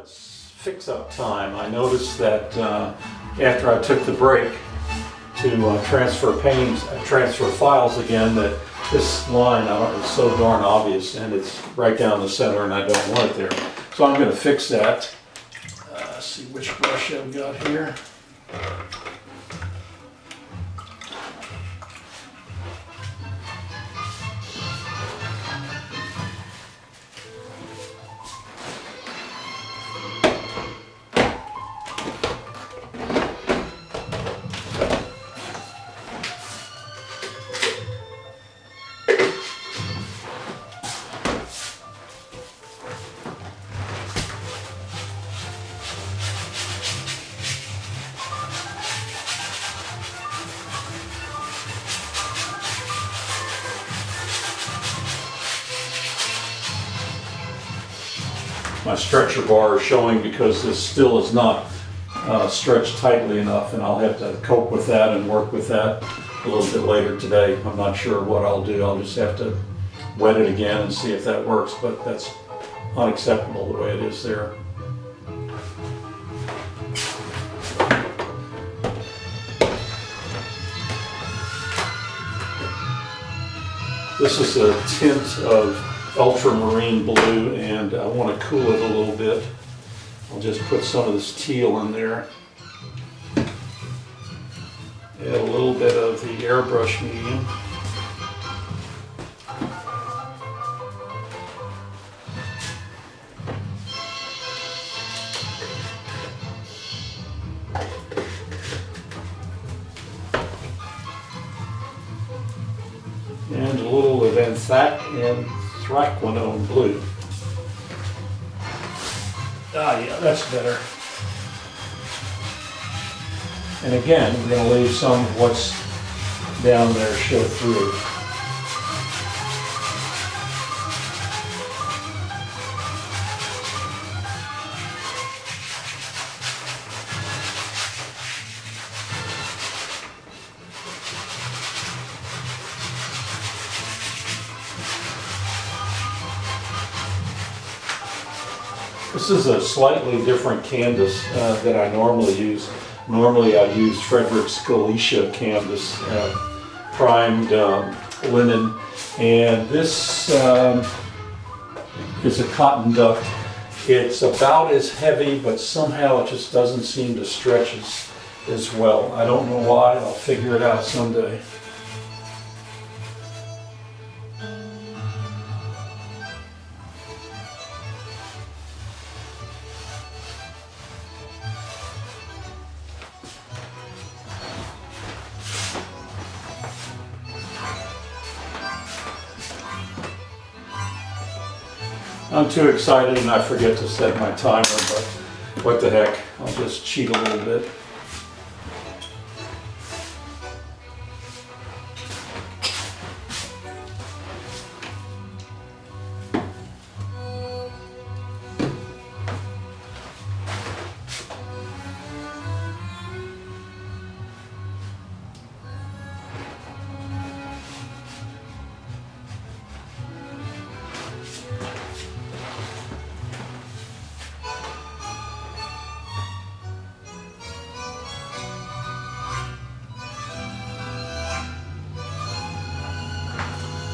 It's fix-up time. I noticed that after I took the break to transfer files again, that this line is so darn obvious, and it's right down the center, and I don't want it there. So I'm going to fix that. See which brush I've got here. My stretcher bar is showing because this still is not stretched tightly enough, and I'll have to cope with that and work with that a little bit later today. I'm not sure what I'll do. I'll just have to wet it again and see if that works, but that's unacceptable the way it is there. This is a tint of ultramarine blue, and I want to cool it a little bit. I'll just put some of this teal in there. Add a little bit of the airbrush medium. And a little of anthraquinone blue. Ah, yeah, that's better. And again, we're going to leave some of what's down there show through. This is a slightly different canvas that I normally use. Normally I use Frederick's Galicia canvas, primed linen, and this is a cotton duck. It's about as heavy, but somehow it just doesn't seem to stretch as well. I don't know why. I'll figure it out someday. I'm too excited and I forget to set my timer, but what the heck, I'll just cheat a little bit.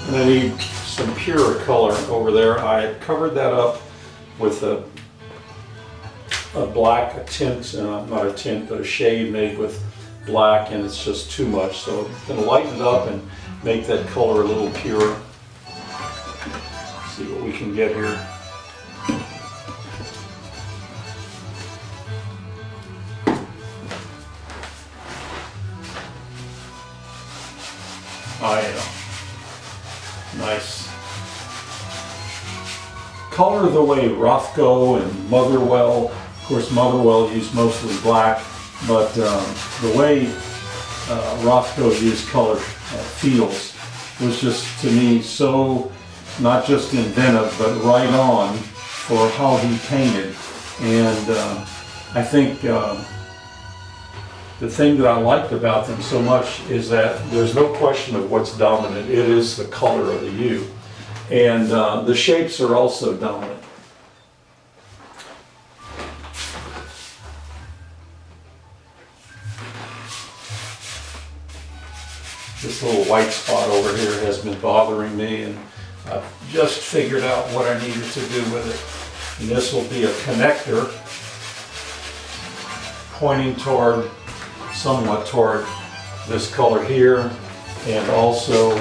And I need some pure color over there. I had covered that up with a tint, not a tint, but a shade made with black, and it's just too much. So I'm going to lighten it up and make that color a little pure. See what we can get here. Oh yeah. Nice. Color the way Rothko and Motherwell, of course Motherwell used mostly black, but the way Rothko used color feels was just, to me, so not just inventive, but right on for how he painted. And I think the thing that I liked about them so much is that there's no question of what's dominant. It is the color of the hue. And the shapes are also dominant. This little white spot over here has been bothering me, and I've just figured out what I needed to do with it. And this will be a connector pointing toward, somewhat toward this color here, and also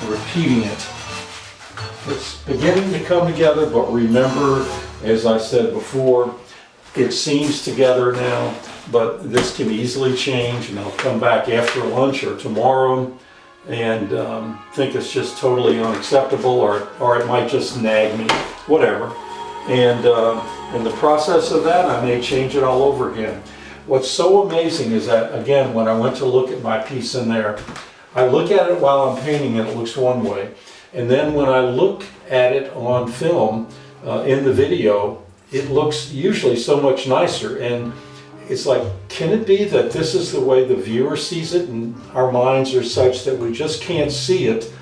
repeating it. It's beginning to come together, but remember, as I said before, it seems together now, but this can easily change, and I'll come back after lunch or tomorrow and think it's just totally unacceptable, or it might just nag me, whatever. And in the process of that, I may change it all over again. What's so amazing is that, again, when I went to look at my piece in there, I look at it while I'm painting and it looks one way. And then when I look at it on film, in the video, it looks usually so much nicer. And it's like, can it be that this is the way the viewer sees it, and our minds are such that we just can't see it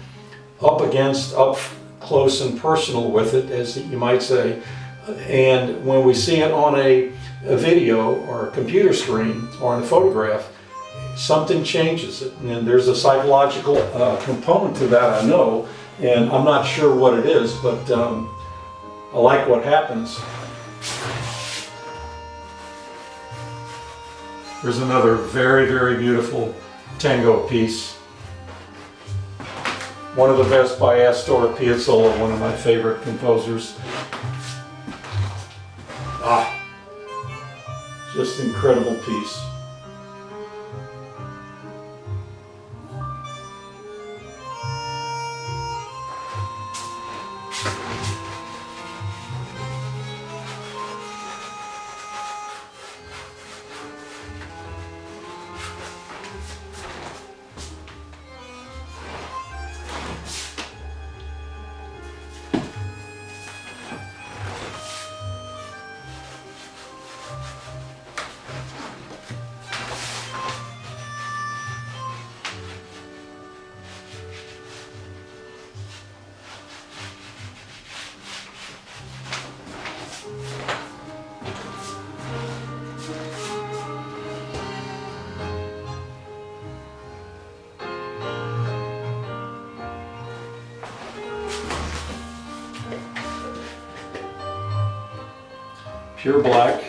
up close and personal with it, as you might say. And when we see it on a video or a computer screen or on a photograph, something changes it. And there's a psychological component to that, I know, and I'm not sure what it is, but I like what happens. Here's another very, very beautiful tango piece. One of the best by Astor Piazzolla, one of my favorite composers. Just incredible piece. Pure black.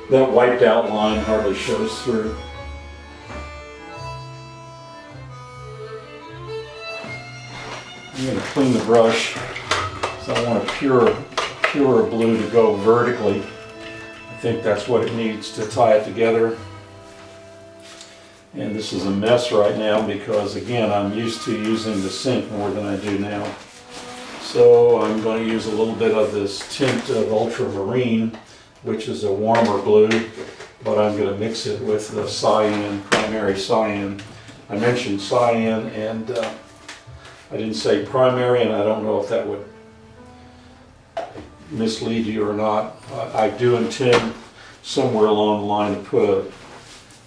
That wiped out line hardly shows through. I'm going to clean the brush, so I want a purer blue to go vertically. I think that's what it needs to tie it together. And this is a mess right now because, again, I'm used to using the sink more than I do now. So I'm going to use a little bit of this tint of ultramarine, which is a warmer blue, but I'm going to mix it with the cyan, primary cyan. I mentioned cyan, and I didn't say primary, and I don't know if that would mislead you or not. I do intend somewhere along the line to put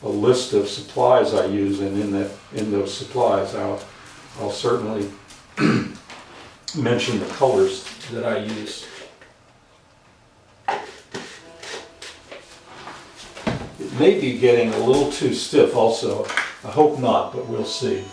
a list of supplies I use, and in those supplies I'll certainly mention the colors that I use. It may be getting a little too stiff also. I hope not, but we'll see.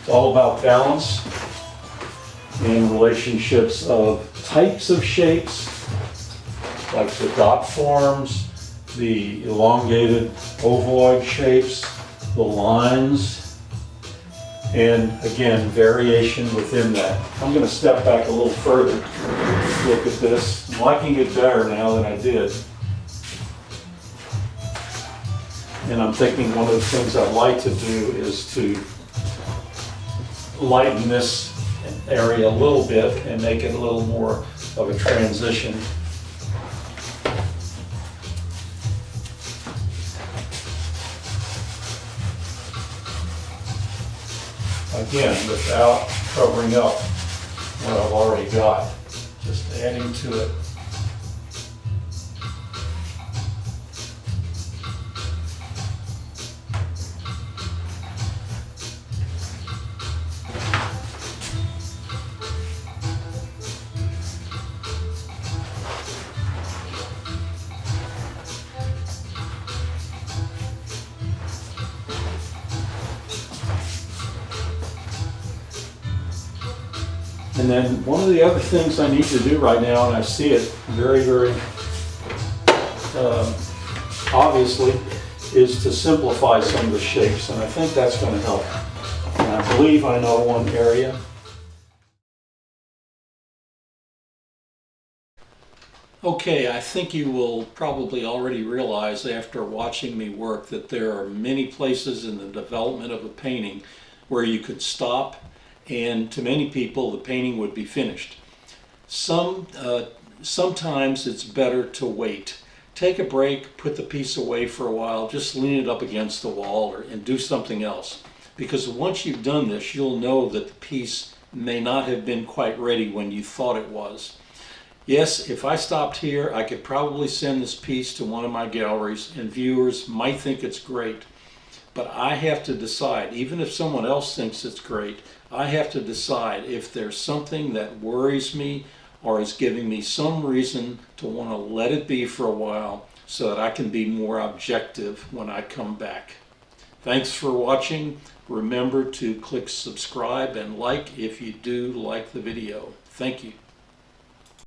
It's all about balance and relationships of types of shapes, like the dot forms, the elongated ovoid shapes, the lines, and again, variation within that. I'm going to step back a little further, look at this. I'm liking it better now than I did. And I'm thinking one of the things I'd like to do is to lighten this area a little bit and make it a little more of a transition. Again, without covering up what I've already got, just adding to it. And then one of the other things I need to do right now, and I see it very, very obviously, is to simplify some of the shapes, and I think that's going to help. And I believe I know one area. Okay, I think you will probably already realize after watching me work that there are many places in the development of a painting where you could stop, and to many people the painting would be finished. Sometimes it's better to wait. Take a break, put the piece away for a while, just lean it up against the wall and do something else. Because once you've done this, you'll know that the piece may not have been quite ready when you thought it was. Yes, if I stopped here, I could probably send this piece to one of my galleries and viewers might think it's great. But I have to decide, even if someone else thinks it's great, I have to decide if there's something that worries me or is giving me some reason to want to let it be for a while so that I can be more objective when I come back. Thanks for watching. Remember to click subscribe and like if you do like the video. Thank you.